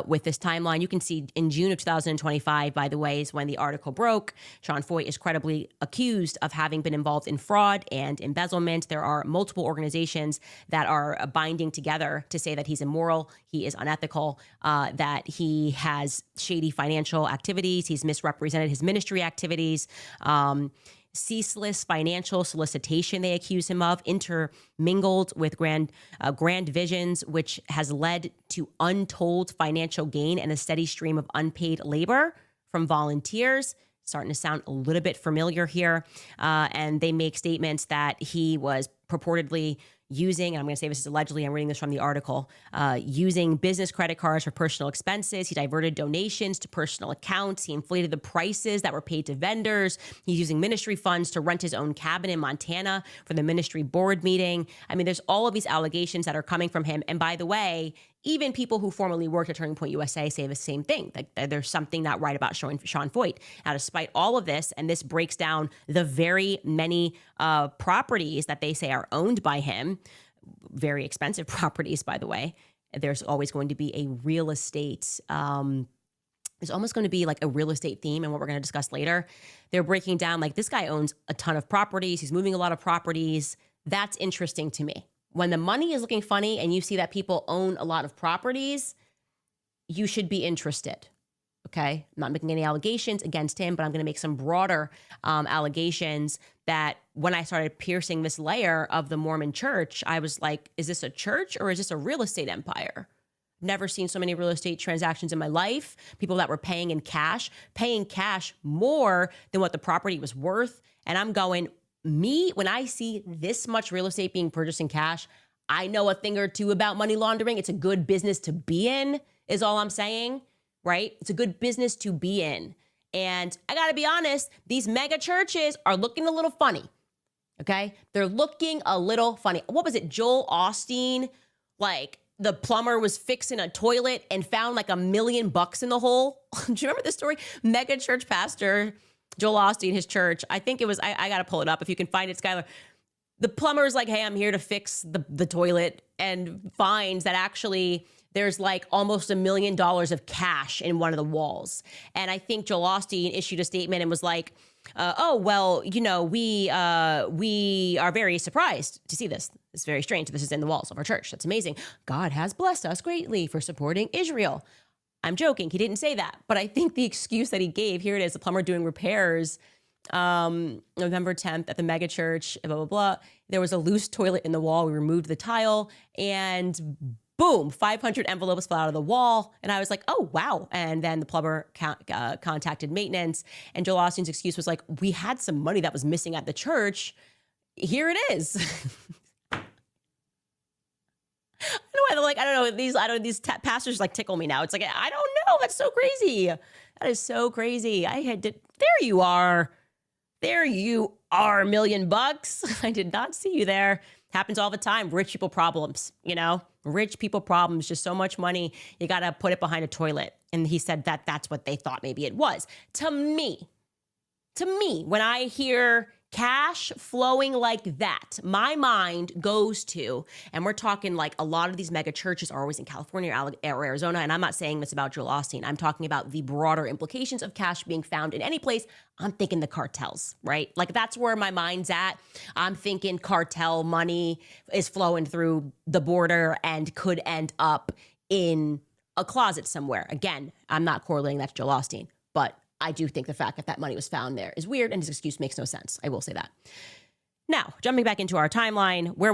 with this timeline. You can see in June of 2025, by the way, is when the article broke. Sean Feucht is credibly accused of having been involved in fraud and embezzlement. There are multiple organizations that are binding together to say that he's immoral, he is unethical, that he has shady financial activities, he's misrepresented his ministry activities, ceaseless financial solicitation they accuse him of, intermingled with grand visions, which has led to untold financial gain and a steady stream of unpaid labor from volunteers. Starting to sound a little bit familiar here. And they make statements that he was purportedly using, and I'm going to say this is allegedly, I'm reading this from the article, using business credit cards for personal expenses. He diverted donations to personal accounts. He inflated the prices that were paid to vendors. He's using ministry funds to rent his own cabin in Montana for the ministry board meeting. I mean, there's all of these allegations that are coming from him. And by the way, even people who formerly worked at Turning Point USA say the same thing, that there's something not right about Sean Feucht. Now, despite all of this, and this breaks down the very many properties that they say are owned by him, very expensive properties, by the way, there's always going to be a real estate, there's almost going to be like a real estate theme and what we're going to discuss later. They're breaking down like this guy owns a ton of properties. He's moving a lot of properties. That's interesting to me. When the money is looking funny and you see that people own a lot of properties, you should be interested, okay? I'm not making any allegations against him, but I'm going to make some broader allegations that when I started piercing this layer of the Mormon church, I was like, is this a church or is this a real estate empire? Never seen so many real estate transactions in my life. People that were paying cash more than what the property was worth. And I'm going, when I see this much real estate being purchased in cash, I know a thing or two about money laundering. It's a good business to be in, is all I'm saying, right? It's a good business to be in. And I got to be honest, these mega churches are looking a little funny, okay? They're looking a little funny. What was it? Joel Osteen, like the plumber was fixing a toilet and found like $1 million in the hole. Do you remember this story? Mega church pastor Joel Osteen, his church, I think it was, I got to pull it up if you can find it, Skylar. The plumber's like, hey, I'm here to fix the toilet, and finds that actually there's like almost $1 million of cash in one of the walls. And I think Joel Osteen issued a statement and was like, oh, well, you know, we are very surprised to see this. It's very strange. This is in the walls of our church. That's amazing. God has blessed us greatly for supporting Israel. I'm joking. He didn't say that, but I think the excuse that he gave, here it is, the plumber doing repairs, November 10th at the mega church, blah, blah, blah. There was a loose toilet in the wall. We removed the tile and boom, 500 envelopes fell out of the wall. And I was like, oh, wow. And then the plumber contacted maintenance, and Joel Osteen's excuse was like, we had some money that was missing at the church. Here it is. These pastors like tickle me now. It's like, I don't know. That's so crazy. That is so crazy. There you are. There you are, $1 million. I did not see you there. Happens all the time. Rich people problems, you know, rich people problems, just so much money. You got to put it behind a toilet. And he said that that's what they thought maybe it was. To me, when I hear cash flowing like that, my mind goes to, and we're talking like a lot of these mega churches are always in California or Arizona, and I'm not saying this about Joel Osteen. I'm talking about the broader implications of cash being found in any place. I'm thinking the cartels, right? Like that's where my mind's at. I'm thinking cartel money is flowing through the border and could end up in a closet somewhere. Again, I'm not correlating that to Joel Osteen, but I do think the fact that money was found there is weird, and his excuse makes no sense. I will say that. Now, jumping back into our timeline, where was